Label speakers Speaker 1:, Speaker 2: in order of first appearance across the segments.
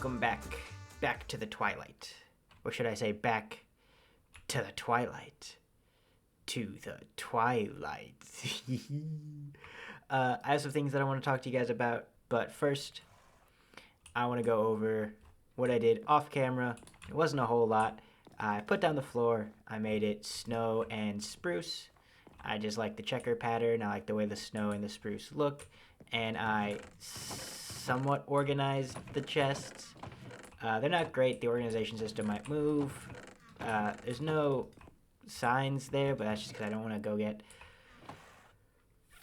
Speaker 1: welcome back to the Twilight. Or should I say back to the Twilight. To the Twilight. I have some things that I want to talk to you guys about, but first, I want to go over what I did off camera. It wasn't a whole lot. I put down the floor. I made it snow and spruce. I just like the checker pattern. I like the way the snow and the spruce look. And I somewhat organized the chests. They're not great. The organization system might move. There's no signs there, but that's just because I don't want to go get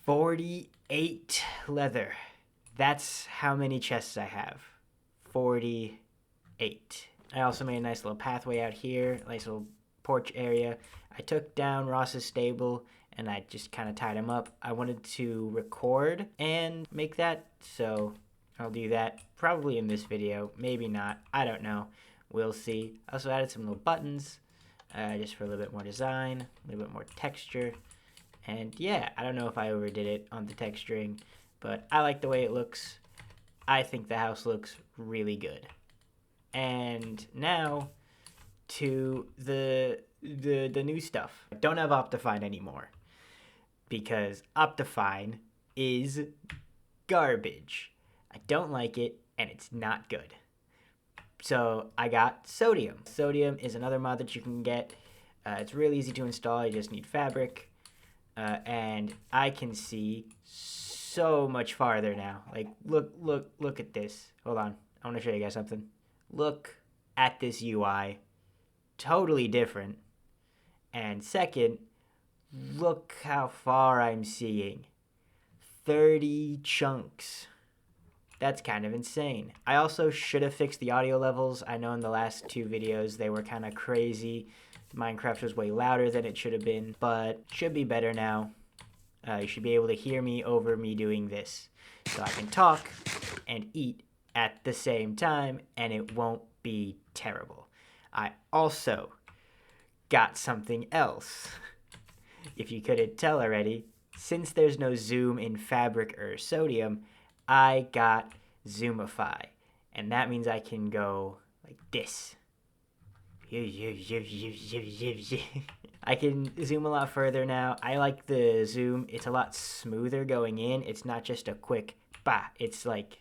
Speaker 1: 48 leather. That's how many chests I have. 48. I also made a nice little pathway out here, nice little porch area. I took down Ross's stable and I just kind of tied him up. I wanted to record and make that, so I'll do that probably in this video, maybe not, I don't know, we'll see. I also added some little buttons, just for a little bit more design, a little bit more texture, and yeah, I don't know if I overdid it on the texturing, but I like the way it looks. I think the house looks really good. And now to the new stuff. I don't have Optifine anymore because Optifine is garbage. I don't like it, and it's not good. So I got Sodium. Sodium is another mod that you can get. It's really easy to install. You just need fabric. And I can see so much farther now. Like, look at this. Hold on. I want to show you guys something. Look at this UI. Totally different. And second, look how far I'm seeing. 30 chunks. That's kind of insane. I also should have fixed the audio levels. I know in the last two videos they were kind of crazy. Minecraft was way louder than it should have been, but should be better now. You should be able to hear me over me doing this. So I can talk and eat at the same time, and it won't be terrible. I also got something else. If you couldn't tell already, since there's no zoom in Fabric or Sodium, I got Zoomify. And that means I can go like this. I can zoom a lot further now. I like the zoom. It's a lot smoother going in. It's not just a quick bah. It's like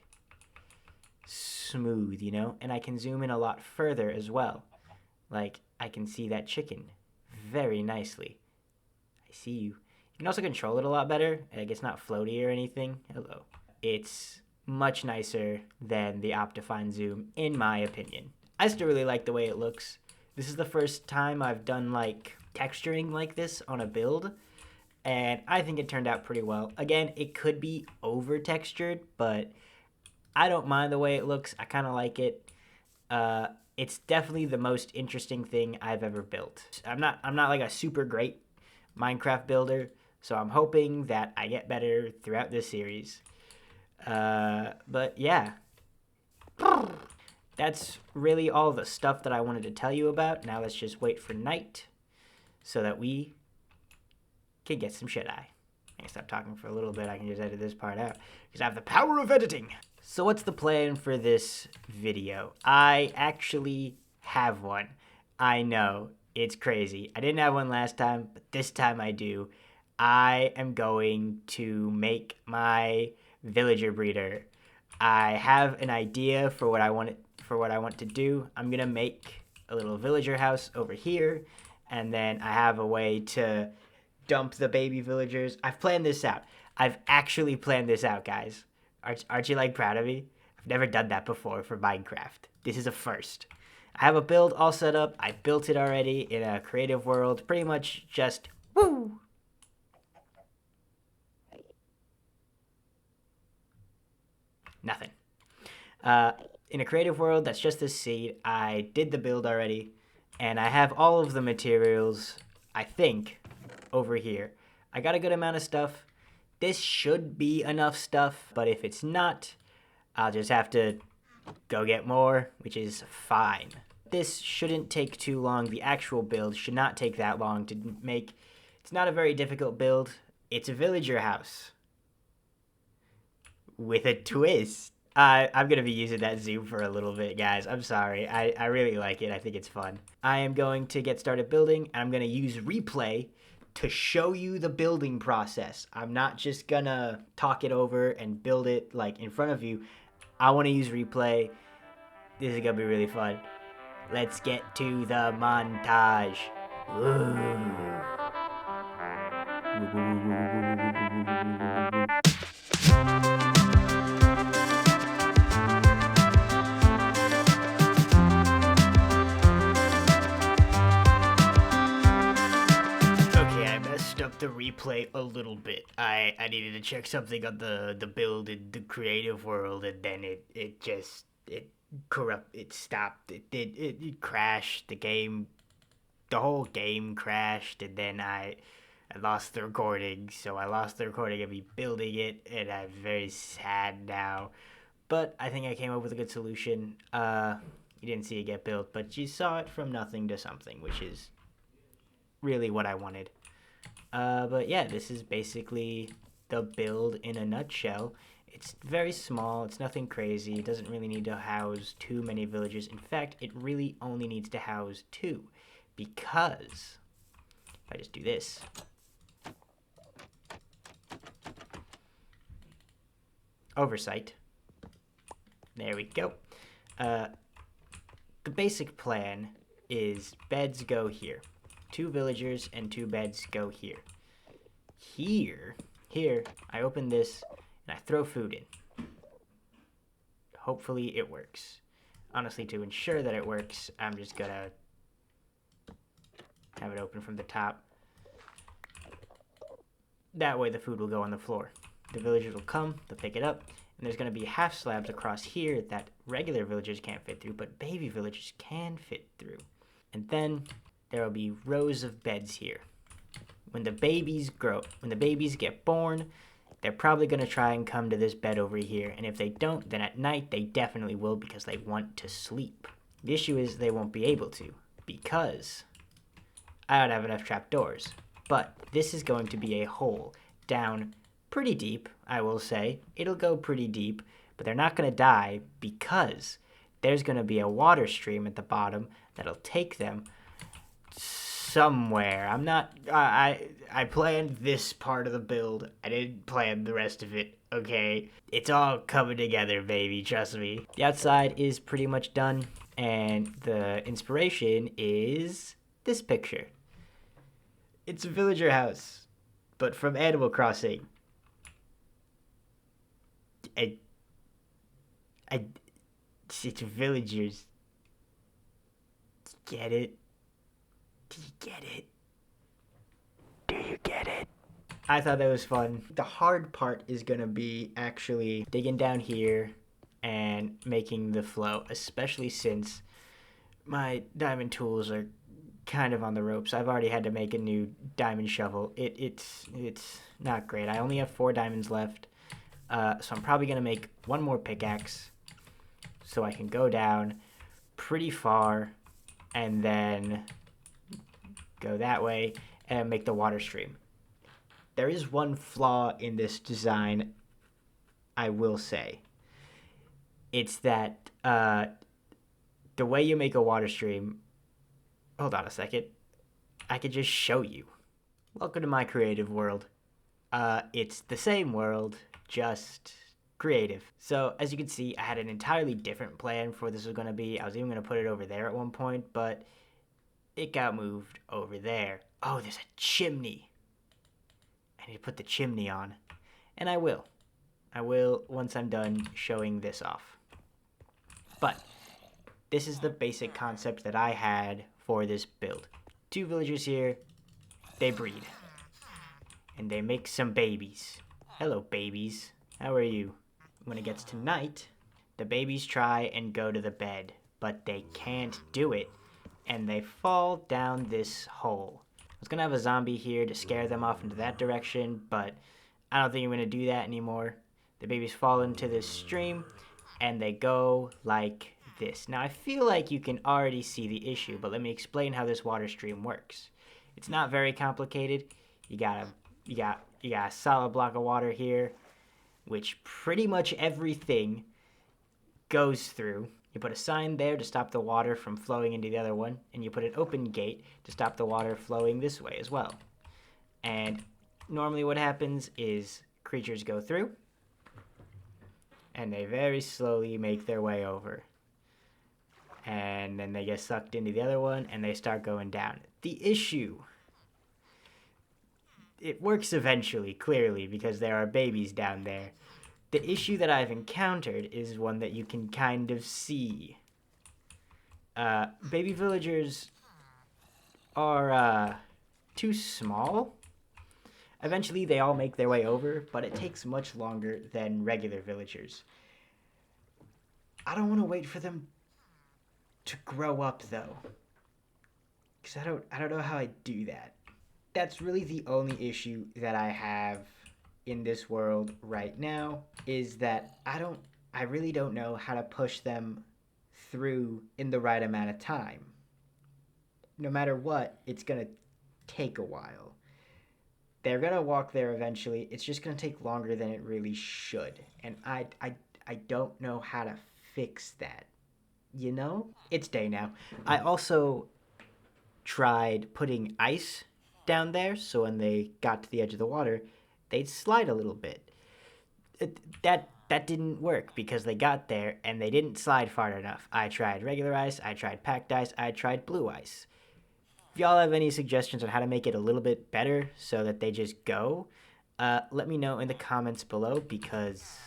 Speaker 1: smooth, you know? And I can zoom in a lot further as well. Like, I can see that chicken very nicely. I see you. You can also control it a lot better. Like, it's not floaty or anything. Hello. It's much nicer than the Optifine zoom, in my opinion. I still really like the way it looks. This is the first time I've done, like, texturing like this on a build, and I think it turned out pretty well. Again, it could be over-textured, but I don't mind the way it looks. I kind of like it. It's definitely the most interesting thing I've ever built. I'm not like a super great Minecraft builder, so I'm hoping that I get better throughout this series. But yeah. That's really all the stuff that I wanted to tell you about. Now let's just wait for night so that we can get some shut-eye. I can stop talking for a little bit. I can just edit this part out because I have the power of editing. So what's the plan for this video? I actually have one. I know, it's crazy. I didn't have one last time, but this time I do. I am going to make my villager breeder. I have an idea for what I want to do. I'm gonna make a little villager house over here, and then I have a way to dump the baby villagers. I've planned this out. I've actually planned this out, guys. Aren't you like proud of me? I've never done that before for Minecraft. This is a first. I have a build all set up. I built it already in a creative world. Pretty much just woo. Nothing. In a creative world, that's just this seed. I did the build already, and I have all of the materials, I think, over here. I got a good amount of stuff. This should be enough stuff, but if it's not, I'll just have to go get more, which is fine. This shouldn't take too long. The actual build should not take that long to make. It's not a very difficult build. It's a villager house with a twist. I'm going to be using that zoom for a little bit, guys. I'm sorry. I really like it. I think it's fun. I am going to get started building, and I'm going to use replay to show you the building process. I'm not just going to talk it over and build it like in front of you. I want to use replay. This is going to be really fun. Let's get to the montage. Up the replay a little bit. I needed to check something on the build in the creative world, and then it stopped. It crashed. The whole game crashed, and then I lost the recording. So I lost the recording of me building it, and I'm very sad now. But I think I came up with a good solution. You didn't see it get built, but you saw it from nothing to something, which is really what I wanted. But yeah, this is basically the build in a nutshell. It's very small, it's nothing crazy, it doesn't really need to house too many villagers. In fact, it really only needs to house 2, because if I just do this, oversight, there we go. The basic plan is beds go here. 2 villagers and 2 beds go here. Here, I open this and I throw food in. Hopefully it works. Honestly, to ensure that it works, I'm just gonna have it open from the top. That way the food will go on the floor. The villagers will come, they'll pick it up, and there's gonna be half slabs across here that regular villagers can't fit through, but baby villagers can fit through. And then there will be rows of beds here. When the babies get born, they're probably going to try and come to this bed over here. And if they don't, then at night they definitely will, because they want to sleep. The issue is they won't be able to, because I don't have enough trapdoors. But this is going to be a hole down pretty deep, I will say. It'll go pretty deep, but they're not going to die, because there's going to be a water stream at the bottom that'll take them somewhere. I planned this part of the build. I didn't plan the rest of it, okay? It's all coming together, baby, trust me. The outside is pretty much done, and the inspiration is this picture. It's a villager house, but from Animal Crossing. It's villagers. Get it? Do you get it? Do you get it? I thought that was fun. The hard part is gonna be actually digging down here and making the flow, especially since my diamond tools are kind of on the ropes. I've already had to make a new diamond shovel. It's not great. I only have 4 diamonds left, so I'm probably gonna make one more pickaxe so I can go down pretty far and then go that way and make the water stream. There is one flaw in this design, I will say. It's that the way you make a water stream, hold on a second, I could just show you. Welcome to my creative world. It's the same world, just creative. So as you can see, I had an entirely different plan for this was going to be. I was even going to put it over there at one point, but it got moved over there. Oh, there's a chimney. I need to put the chimney on. And I will. I will once I'm done showing this off. But this is the basic concept that I had for this build. 2 villagers here. They breed. And they make some babies. Hello, babies. How are you? When it gets to night, the babies try and go to the bed, but they can't do it. And they fall down this hole. I was going to have a zombie here to scare them off into that direction, but I don't think I'm going to do that anymore. The babies fall into this stream, and they go like this. Now, I feel like you can already see the issue, but let me explain how this water stream works. It's not very complicated. You got a solid block of water here, which pretty much everything goes through. You put a sign there to stop the water from flowing into the other one, and you put an open gate to stop the water flowing this way as well. And normally what happens is creatures go through, and they very slowly make their way over. And then they get sucked into the other one, and they start going down. The issue, it works eventually, clearly, because there are babies down there. The issue that I've encountered is one that you can kind of see. Baby villagers are too small. Eventually, they all make their way over, but it takes much longer than regular villagers. I don't want to wait for them to grow up, though, because I don't know how I do that. That's really the only issue that I have in this world right now, is that I really don't know how to push them through in the right amount of time. No matter what, it's gonna take a while. They're gonna walk there eventually. It's just gonna take longer than it really should. And I don't know how to fix that. You know? It's day now. I also tried putting ice down there, so when they got to the edge of the water, they'd slide a little bit. That didn't work because they got there and they didn't slide far enough. I tried regular ice, I tried packed ice, I tried blue ice. If y'all have any suggestions on how to make it a little bit better so that they just go, let me know in the comments below, because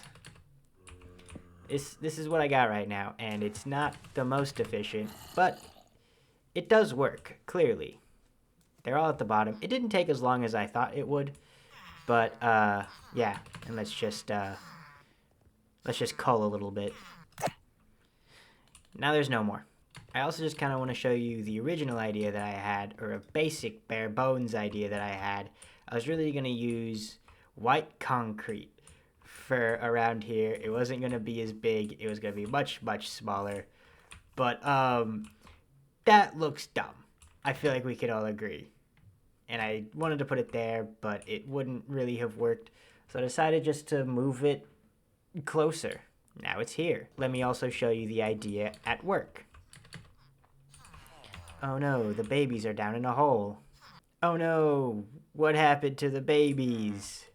Speaker 1: this is what I got right now, and it's not the most efficient, but it does work, clearly. They're all at the bottom. It didn't take as long as I thought it would, but yeah, and let's just cull a little bit. Now there's no more. I also just kind of want to show you the original idea that I had, or a basic bare bones idea that I had. I was really going to use white concrete for around here. It wasn't going to be as big. It was going to be much, much smaller. But that looks dumb. I feel like we could all agree. And I wanted to put it there, but it wouldn't really have worked. So I decided just to move it closer. Now it's here. Let me also show you the idea at work. Oh no, the babies are down in a hole. Oh no, what happened to the babies?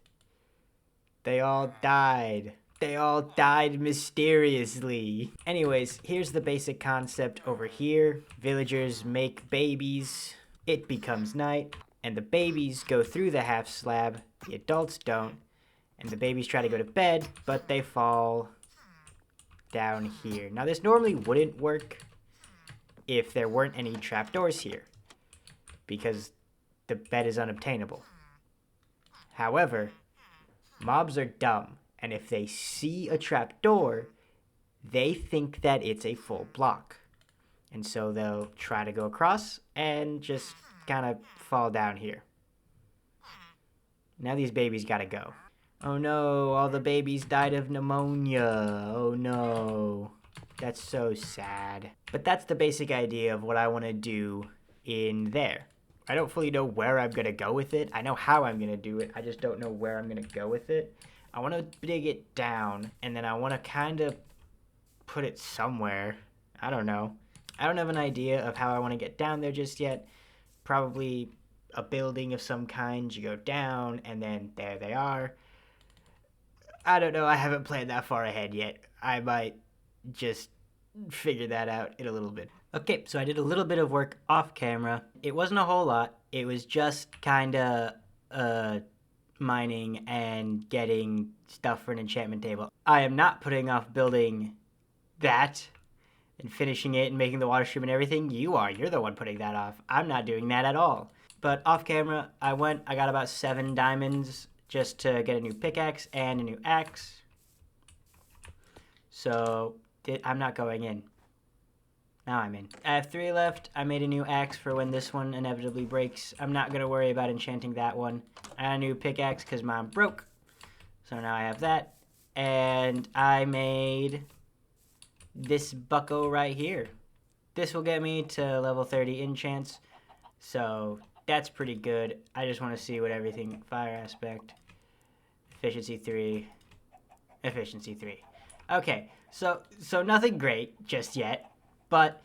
Speaker 1: They all died. They all died mysteriously. Anyways, here's the basic concept over here. Villagers make babies. It becomes night, and the babies go through the half slab. The adults don't. And the babies try to go to bed, but they fall down here. Now, this normally wouldn't work if there weren't any trapdoors here, because the bed is unobtainable. However, mobs are dumb, and if they see a trapdoor, they think that it's a full block. And so they'll try to go across and just kind of fall down here. Now these babies gotta go. Oh no, all the babies died of pneumonia. Oh no. That's so sad. But that's the basic idea of what I want to do in there. I don't fully know where I'm going to go with it. I know how I'm going to do it. I just don't know where I'm going to go with it. I want to dig it down, and then I want to kind of put it somewhere. I don't know. I don't have an idea of how I want to get down there just yet. Probably a building of some kind. You go down, and then there they are. I don't know. I haven't planned that far ahead yet. I might just figure that out in a little bit. Okay, so I did a little bit of work off camera. It wasn't a whole lot. It was just kind of mining and getting stuff for an enchantment table. I am not putting off building that and finishing it and making the water stream and everything. You are. You're the one putting that off. I'm not doing that at all. But off camera, I got about 7 diamonds just to get a new pickaxe and a new axe. So I'm not going in. Now I'm in. I have 3 left. I made a new axe for when this one inevitably breaks. I'm not going to worry about enchanting that one. I got a new pickaxe because mine broke. So now I have that. And I made this bucko right here. This will get me to level 30 enchants. So that's pretty good. I just want to see what everything... Fire aspect. Efficiency 3. Efficiency 3. Okay, so nothing great just yet, but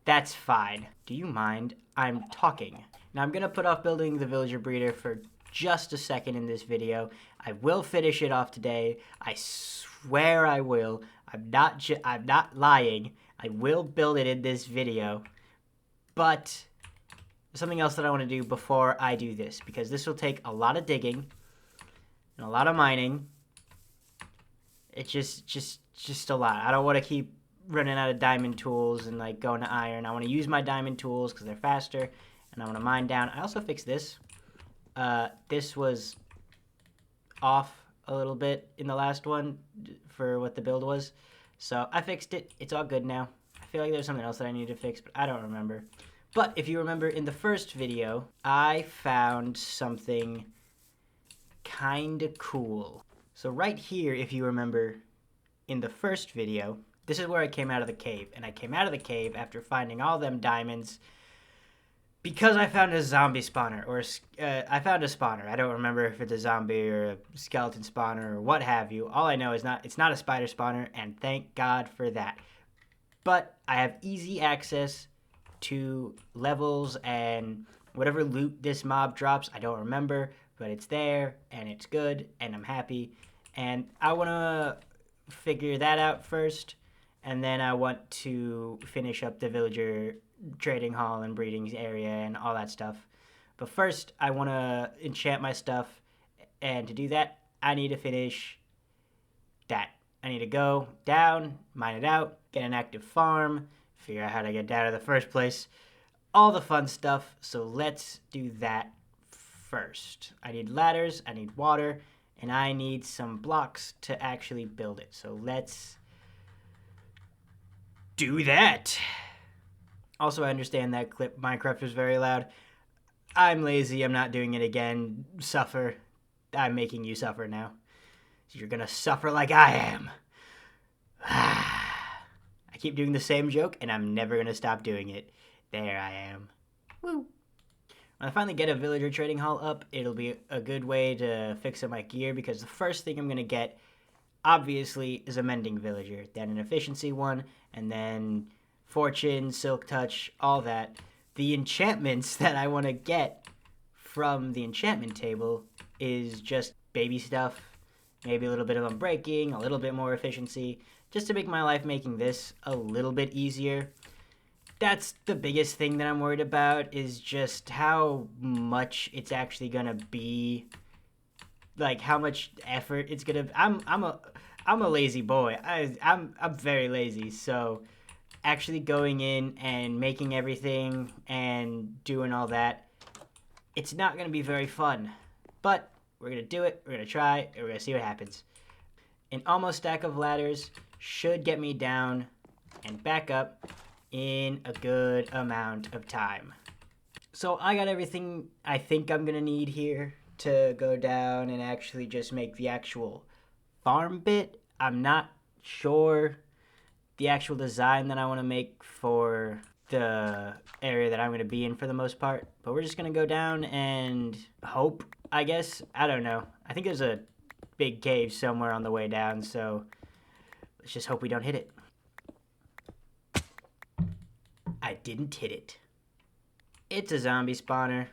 Speaker 1: that's fine. Do you mind? I'm talking. Now I'm gonna put off building the villager breeder for just a second in this video. I will finish it off today. I swear I will. I'm not lying. I will build it in this video. But there's something else that I want to do before I do this, because this will take a lot of digging and a lot of mining. It's just a lot. I don't want to keep running out of diamond tools and like going to iron. I want to use my diamond tools because they're faster, and I want to mine down. I also fixed this. This was off a little bit in the last one for what the build was, so I fixed it. It's all good now. I feel like there's something else that I need to fix, but I don't remember. But if you remember in the first video, I found something kind of cool. So right here, if you remember in the first video, this is where I came out of the cave. And I came out of the cave after finding all them diamonds because I found a zombie spawner, or I found a spawner. I don't remember if it's a zombie or a skeleton spawner or what have you. All I know is it's not a spider spawner, and thank God for that. But I have easy access to levels and whatever loot this mob drops. I don't remember, but it's there and it's good and I'm happy. And I want to figure that out first, and then I want to finish up the villager trading hall and breeding area and all that stuff. But first, I want to enchant my stuff, and to do that, I need to finish that. I need to go down, mine it out, get an active farm, figure out how to get down in the first place, all the fun stuff. So let's do that first. I need ladders, I need water, and I need some blocks to actually build it. So let's do that. Also, I understand that clip Minecraft was very loud. I'm lazy, I'm not doing it again. Suffer. I'm making you suffer now. You're gonna suffer like I am. I keep doing the same joke, and I'm never gonna stop doing it. There I am. Woo. When I finally get a villager trading hall up, it'll be a good way to fix up my gear, because the first thing I'm gonna get, obviously, is a mending villager, then an efficiency one, and then fortune, silk touch, all that. The enchantments that I want to get from the enchantment table is just baby stuff, maybe a little bit of unbreaking, a little bit more efficiency, just to make my life making this a little bit easier. That's the biggest thing that I'm worried about, is just how much it's actually gonna be, like how much effort it's gonna. I'm a lazy boy. I'm very lazy, so actually going in and making everything and doing all that, it's not gonna be very fun. But we're gonna do it. We're gonna try, and we're gonna see what happens. An almost stack of ladders should get me down and back up in a good amount of time. So I got everything I think I'm gonna need here to go down and actually just make the actual farm bit. I'm not sure the actual design that I want to make for the area that I'm going to be in for the most part, but we're just going to go down and hope, I guess. I don't know. I think there's a big cave somewhere on the way down, so let's just hope we don't hit it. I didn't hit it. It's a zombie spawner.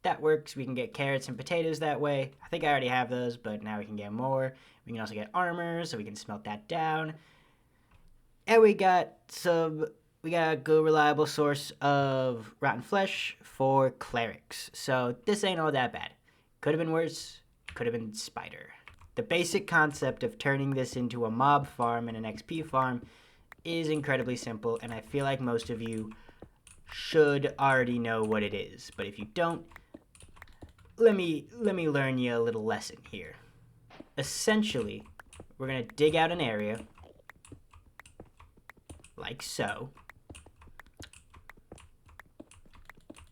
Speaker 1: That works. We can get carrots and potatoes that way. I think I already have those, but now we can get more. We can also get armor, so we can smelt that down. And we got a good reliable source of rotten flesh for clerics. So this ain't all that bad. Could have been worse. Could have been spider. The basic concept of turning this into a mob farm and an XP farm is incredibly simple, and I feel like most of you should already know what it is. But if you don't, let me learn you a little lesson here. Essentially, we're gonna dig out an area like so.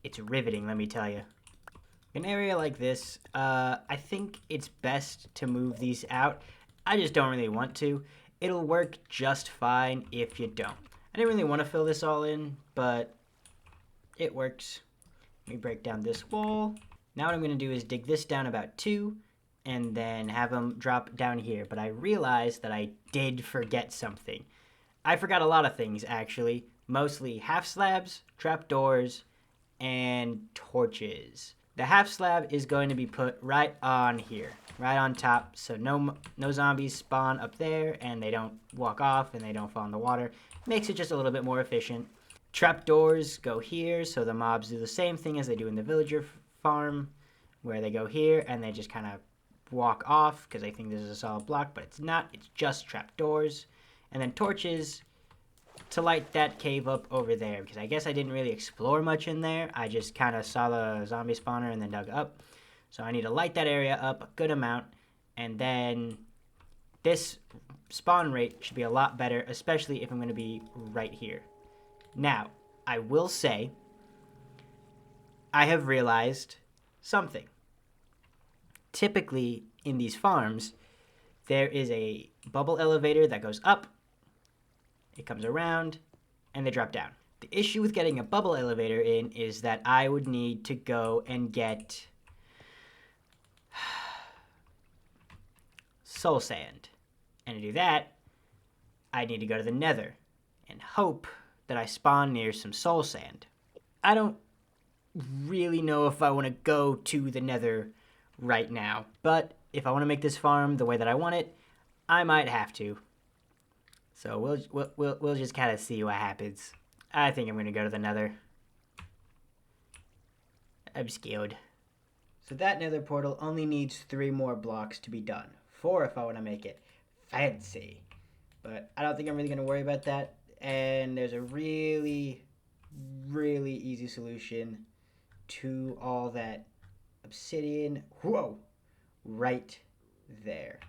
Speaker 1: It's riveting, let me tell you. An area like this, I think it's best to move these out. I just don't really want to. It'll work just fine if you don't. I didn't really want to fill this all in, but it works. Let me break down this wall. Now what I'm going to do is dig this down about 2, and then have them drop down here. But I realized that I did forget something. I forgot a lot of things, actually. Mostly half slabs, trapdoors, and torches. The half slab is going to be put right on here, right on top, so no zombies spawn up there, and they don't walk off, and they don't fall in the water. Makes it just a little bit more efficient. Trapdoors go here, so the mobs do the same thing as they do in the villager farm, where they go here, and they just kind of walk off, because they think this is a solid block, but it's not. It's just trapdoors. And then torches to light that cave up over there, because I guess I didn't really explore much in there. I just kind of saw the zombie spawner and then dug up. So I need to light that area up a good amount, and then this spawn rate should be a lot better, especially if I'm going to be right here. Now, I will say, I have realized something. Typically, in these farms, there is a bubble elevator that goes up, it comes around, and they drop down. The issue with getting a bubble elevator in is that I would need to go and get soul sand. And to do that, I need to go to the Nether and hope that I spawn near some soul sand. I don't really know if I want to go to the Nether right now, but if I want to make this farm the way that I want it, I might have to. So we'll just kind of see what happens. I think I'm going to go to the Nether. I'm scared. So that Nether portal only needs 3 more blocks to be done. 4 if I want to make it fancy. But I don't think I'm really going to worry about that. And there's a really, really easy solution to all that obsidian. Whoa! Right there.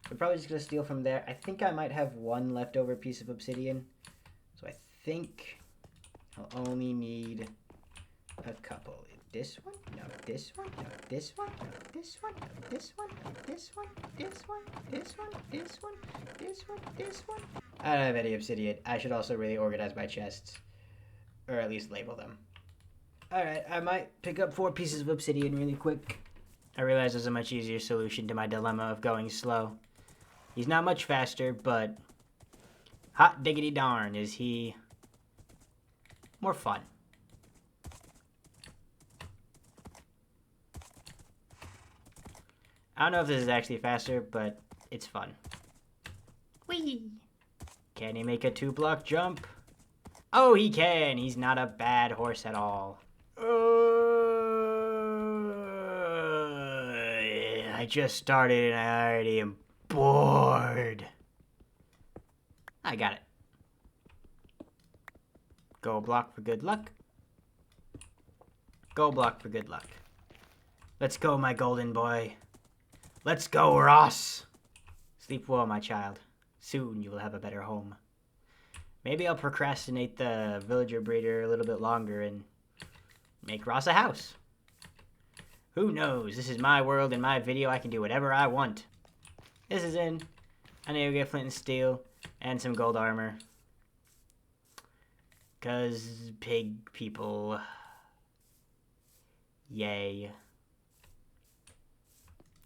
Speaker 1: We're probably just going to steal from there. I think I might have 1 leftover piece of obsidian. So I think I'll only need a couple. This one? No, this one? No, this one? No, this one? No, this one? No, this one? This one? This one? This one? This one? This one? I don't have any obsidian. I should also really organize my chests. Or at least label them. Alright, I might pick up 4 pieces of obsidian really quick. I realize there's a much easier solution to my dilemma of going slow. He's not much faster, but hot diggity darn is he more fun. I don't know if this is actually faster, but it's fun. Whee! Can he make a 2-block jump? Oh, he can! He's not a bad horse at all. I just started and I already am bored. I got it. Go block for good luck. Go block for good luck. Let's go, my golden boy. Let's go, Ross. Sleep well, my child. Soon you will have a better home. Maybe I'll procrastinate the villager breeder a little bit longer and make Ross a house. Who knows? This is my world and my video. I can do whatever I want. This is in. I need to get flint and steel and some gold armor. 'Cause pig people. Yay.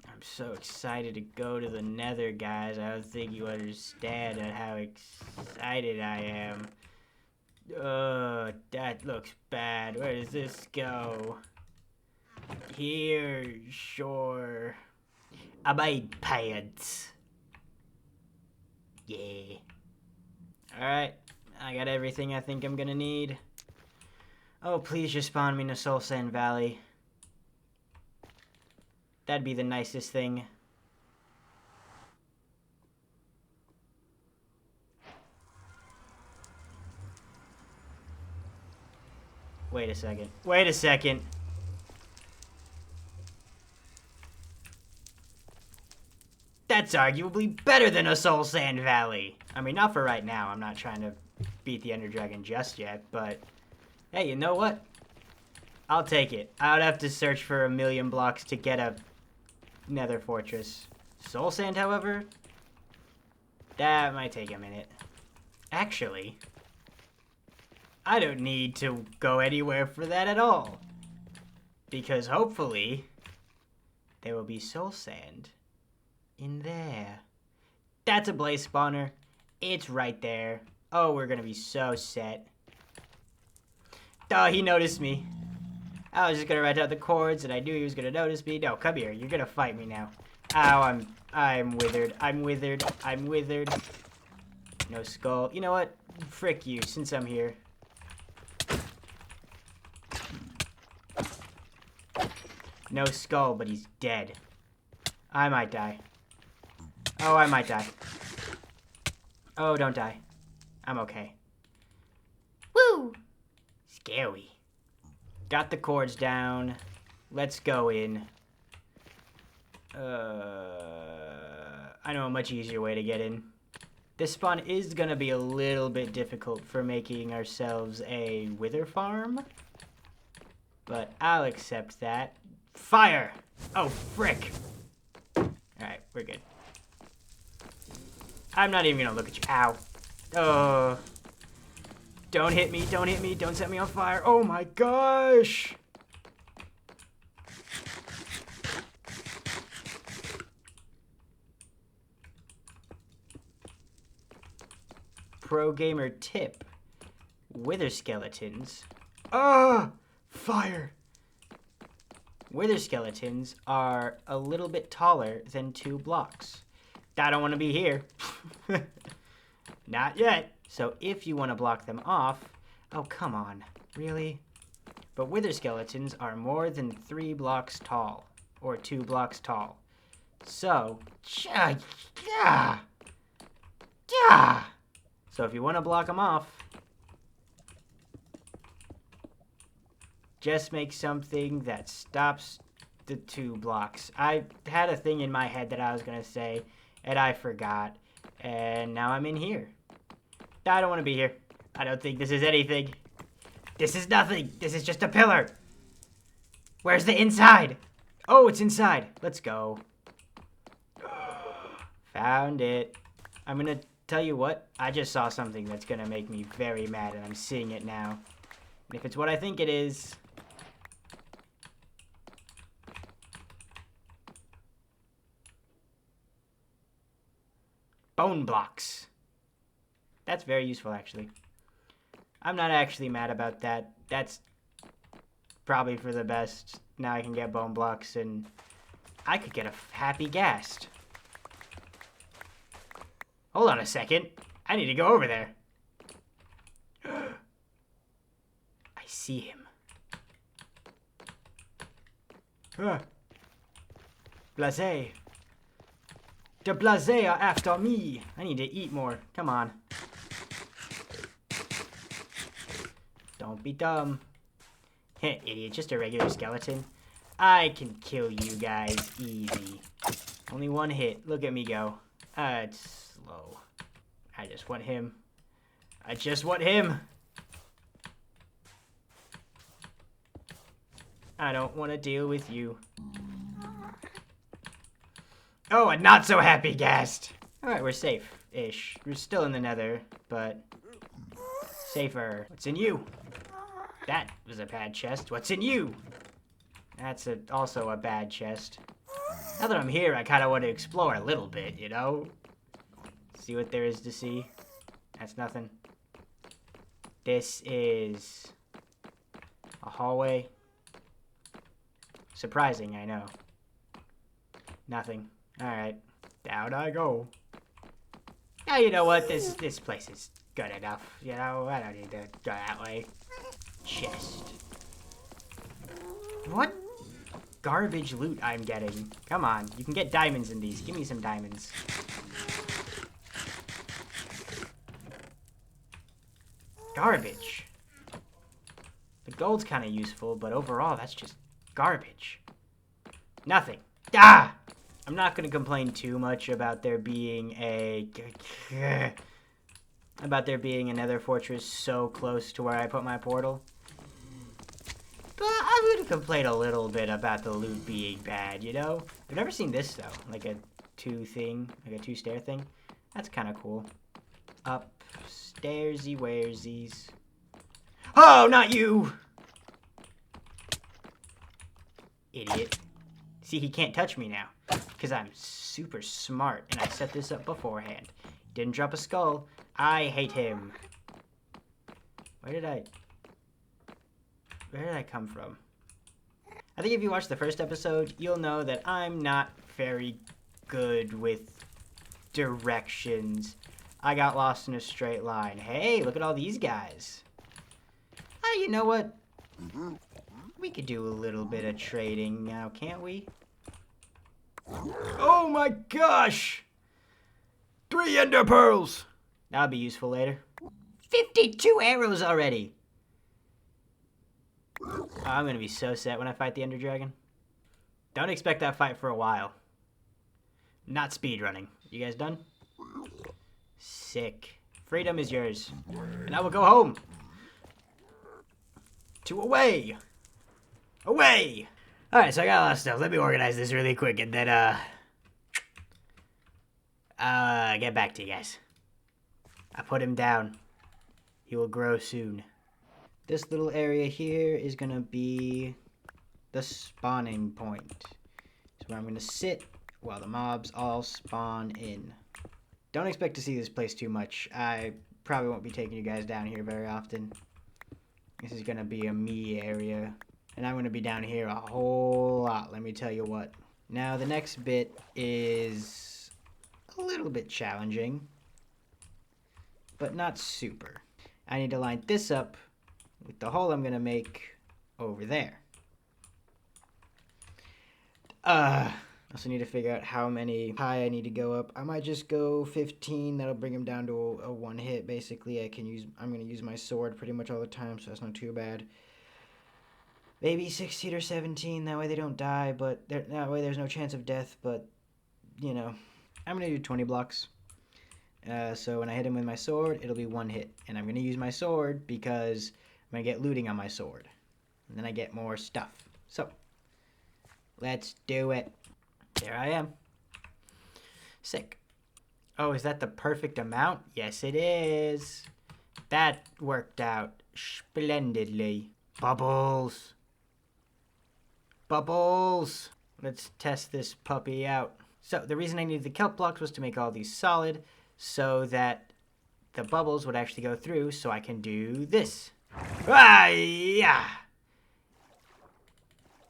Speaker 1: I'm so excited to go to the Nether, guys. I don't think you understand how excited I am. Oh, that looks bad. Where does this go? Here, sure. I made pants. Yeah. Alright. I got everything I think I'm gonna need. Oh, please just spawn me in the Soul Sand Valley. That'd be the nicest thing. Wait a second. Wait a second. That's arguably better than a Soul Sand Valley. I mean, not for right now. I'm not trying to beat the Ender Dragon just yet, but hey, you know what? I'll take it. I would have to search for 1,000,000 blocks to get a Nether fortress. Soul Sand, however, that might take a minute. Actually, I don't need to go anywhere for that at all. Because hopefully, there will be soul sand in there. That's a blaze spawner. It's right there. Oh, we're gonna be so set. Oh, he noticed me. I was just gonna write out the chords, and I knew he was gonna notice me. No, come here. You're gonna fight me now. Ow, I'm withered. I'm withered. I'm withered. No skull. You know what? Frick you, since I'm here. No skull, but he's dead. I might die. Oh, I might die. Oh, don't die. I'm okay. Woo! Scary. Got the cords down. Let's go in. I know a much easier way to get in. This spawn is gonna be a little bit difficult for making ourselves a wither farm. But I'll accept that. Fire! Oh, frick. Alright, we're good. I'm not even gonna look at you. Ow. Oh. Don't hit me, don't hit me, don't set me on fire. Oh my gosh! Pro gamer tip. Wither skeletons. Ah! Fire! Wither skeletons are a little bit taller than 2 blocks. I don't want to be here. Not yet. So if you want to block them off... Oh, come on. Really? But wither skeletons are more than 3 blocks tall. Or 2 blocks tall. So... So if you want to block them off... just make something that stops the 2 blocks. I had a thing in my head that I was going to say, and I forgot. And now I'm in here. I don't want to be here. I don't think this is anything. This is nothing. This is just a pillar. Where's the inside? Oh, it's inside. Let's go. Found it. I'm going to tell you what. I just saw something that's going to make me very mad, and I'm seeing it now. And if it's what I think it is... bone blocks. That's very useful, actually. I'm not actually mad about that. That's probably for the best. Now I can get bone blocks, and I could get a happy ghast. Hold on a second. I need to go over there. I see him. Blasé. The blasé are after me. I need to eat more. Come on. Don't be dumb. Heh, idiot. Just a regular skeleton. I can kill you guys easy. Only 1 hit. Look at me go. It's slow. I just want him. I just want him. I don't want to deal with you. Oh, a not so happy ghast. Alright, we're safe-ish. We're still in the nether, but safer. What's in you? That was a bad chest. What's in you? That's also a bad chest. Now that I'm here, I kind of want to explore a little bit, you know? See what there is to see. That's nothing. This is a hallway. Surprising, I know. Nothing. Alright, down I go. Now you know what, this place is good enough, you know? I don't need to go that way. Chest. What garbage loot I'm getting? Come on, you can get diamonds in these. Give me some diamonds. Garbage. The gold's kind of useful, but overall, that's just garbage. Nothing. Ah! I'm not going to complain too much about there being another fortress so close to where I put my portal. But I'm going to complain a little bit about the loot being bad, you know? I've never seen this, though. Like a 2-stair thing. That's kind of cool. Upstairsy wheresies. Oh, not you! Idiot. See, he can't touch me now. Because I'm super smart, and I set this up beforehand. Didn't drop a skull. I hate him. Where did I come from? I think if you watch the first episode, you'll know that I'm not very good with directions. I got lost in a straight line. Hey, look at all these guys. You know what? We could do a little bit of trading now, can't we? Oh my gosh! 3 ender pearls! That'll be useful later. 52 arrows already! Oh, I'm gonna be so set when I fight the ender dragon. Don't expect that fight for a while. Not speedrunning. You guys done? Sick. Freedom is yours. And I will go home. To away! Away! Alright, so I got a lot of stuff. Let me organize this really quick and then, get back to you guys. I put him down. He will grow soon. This little area here is gonna be the spawning point. It's where I'm gonna sit while the mobs all spawn in. Don't expect to see this place too much. I probably won't be taking you guys down here very often. This is gonna be a me area. And I'm gonna be down here a whole lot, let me tell you what. Now the next bit is a little bit challenging, but not super. I need to line this up with the hole I'm gonna make over there. I also need to figure out how many high I need to go up. I might just go 15. That'll bring him down to a one hit. Basically, I'm gonna use my sword pretty much all the time, so that's not too bad. Maybe 16 or 17. That way they don't die, but that way there's no chance of death. But you know, I'm gonna do 20 blocks. So when I hit him with my sword, it'll be one hit, and I'm gonna use my sword because I'm gonna get looting on my sword, and then I get more stuff. So let's do it. There I am. Sick. Oh, is that the perfect amount? Yes, it is. That worked out splendidly. Bubbles. Bubbles. Let's test this puppy out. So the reason I needed the kelp blocks was to make all these solid so that the bubbles would actually go through so I can do this. Ah, yeah.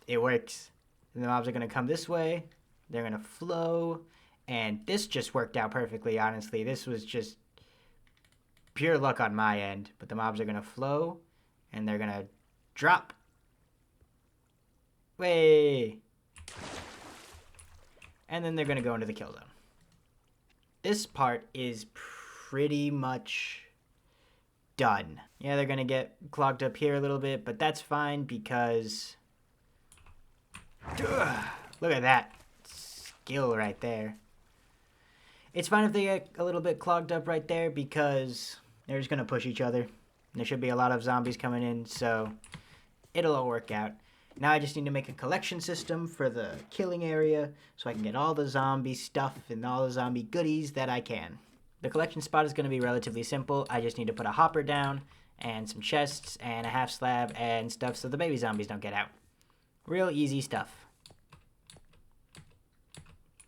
Speaker 1: It works. And the mobs are going to come this way. They're going to flow. And this just worked out perfectly, honestly. This was just pure luck on my end. But the mobs are going to flow. And they're going to drop. Way. And then they're going to go into the kill zone. This part is pretty much done. Yeah, they're going to get clogged up here a little bit. But that's fine because... Look at that skill right there. It's fine if they get a little bit clogged up right there because they're just going to push each other. And there should be a lot of zombies coming in, so it'll all work out. Now I just need to make a collection system for the killing area so I can get all the zombie stuff and all the zombie goodies that I can. The collection spot is going to be relatively simple. I just need to put a hopper down and some chests and a half slab and stuff so the baby zombies don't get out. Real easy stuff.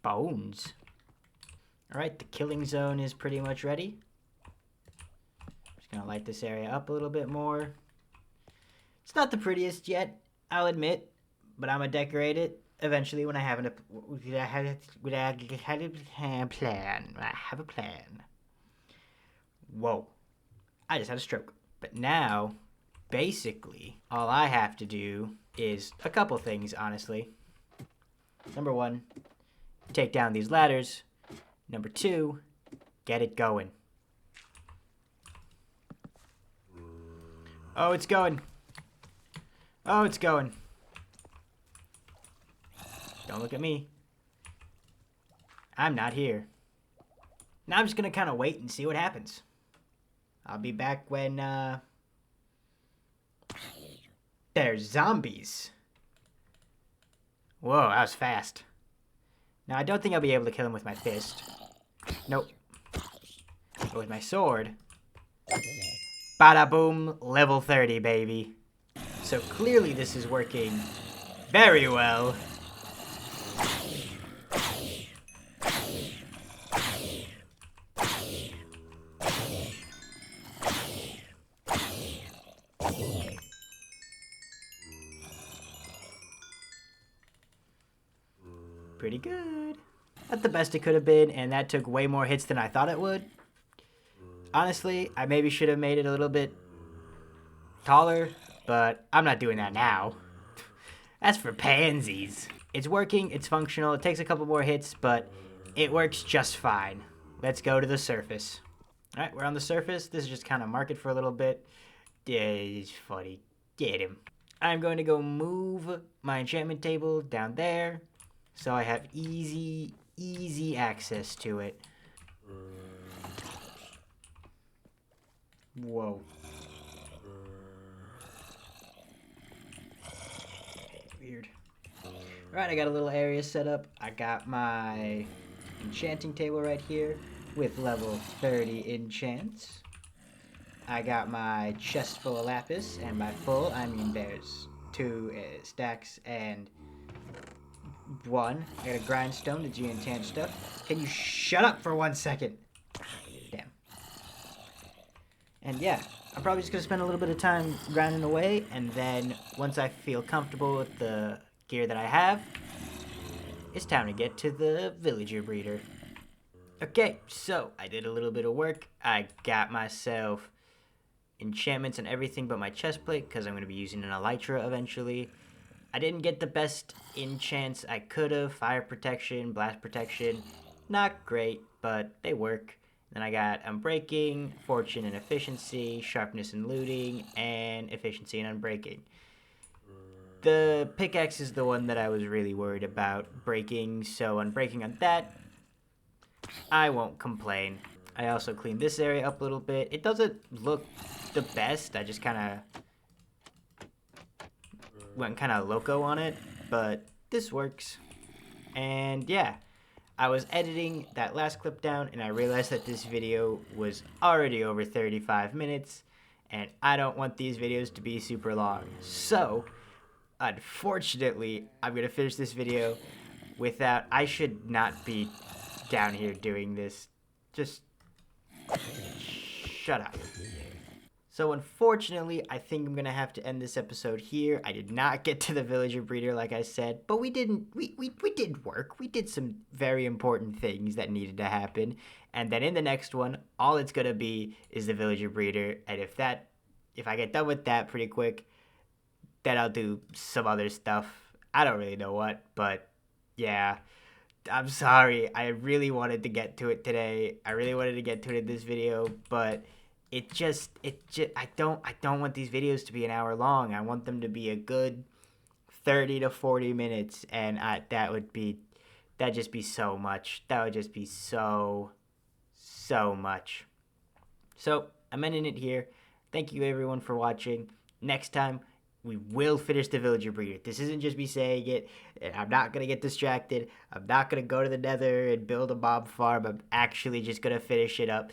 Speaker 1: Bones. Alright, the killing zone is pretty much ready. Just gonna light this area up a little bit more. It's not the prettiest yet, I'll admit, but I'm gonna decorate it eventually when I have a plan. I have a plan. Whoa. I just had a stroke. But now, basically, all I have to do is a couple things, honestly. Number one, take down these ladders. Number two, get it going. Oh, it's going. Oh, it's going. Don't look at me. I'm not here. Now I'm just gonna kind of wait and see what happens. I'll be back when, there's zombies. Whoa, that was fast. Now, I don't think I'll be able to kill him with my fist. Nope. But with my sword. Bada boom, level 30, baby. So clearly this is working very well. Pretty good. Not the best it could have been, and that took way more hits than I thought it would. Honestly, I maybe should have made it a little bit taller, but I'm not doing that now. That's for pansies. It's working, it's functional, it takes a couple more hits, but it works just fine. Let's go to the surface. Alright, we're on the surface. This is just kind of mark it for a little bit. Yeah, it's funny. Get him. I'm going to go move my enchantment table down there, so I have easy access to it. Whoa. Weird. Alright, I got a little area set up. I got my enchanting table right here with level 30 enchants. I got my chest full of lapis, and by full, I mean there's 2 stacks and 1. I got a grindstone to enchant stuff. Can you shut up for 1 second? Damn. And yeah, I'm probably just going to spend a little bit of time grinding away, and then once I feel comfortable with the gear that I have, it's time to get to the villager breeder. Okay, so I did a little bit of work. I got myself enchantments and everything but my chest plate because I'm going to be using an elytra eventually. I didn't get the best enchants I could have. Fire protection, blast protection, not great, but they work. Then I got unbreaking, fortune and efficiency, sharpness and looting, and efficiency and unbreaking. The pickaxe is the one that I was really worried about breaking, so unbreaking on that, I won't complain. I also cleaned this area up a little bit. It doesn't look the best. I just kind of went kind of loco on it, but this works. And yeah, I was editing that last clip down, and I realized that this video was already over 35 minutes, and I don't want these videos to be super long. So, unfortunately, I'm going to finish this video without... I should not be down here doing this. Just shut up. So unfortunately, I think I'm gonna have to end this episode here. I did not get to the villager breeder like I said, but we did work. We did some very important things that needed to happen. And then in the next one, all it's gonna be is the villager breeder. And if I get done with that pretty quick, then I'll do some other stuff. I don't really know what, but yeah. I'm sorry. I really wanted to get to it today. I really wanted to get to it in this video, but I don't want these videos to be an hour long. I want them to be a good 30 to 40 minutes, and that'd just be so much. That would just be so much. So, I'm ending it here. Thank you everyone for watching. Next time, we will finish the villager breeder. This isn't just me saying it. I'm not going to get distracted. I'm not going to go to the Nether and build a mob farm. I'm actually just going to finish it up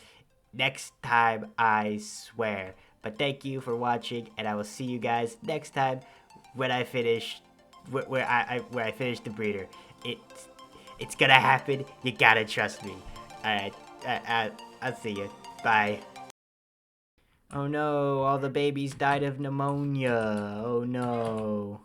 Speaker 1: next time, I swear. But thank you for watching, and I will see you guys next time when I finish where I finish the breeder. It's going to happen. You got to trust me. All right. I'll see you. Bye. Oh no, all the babies died of pneumonia. Oh no.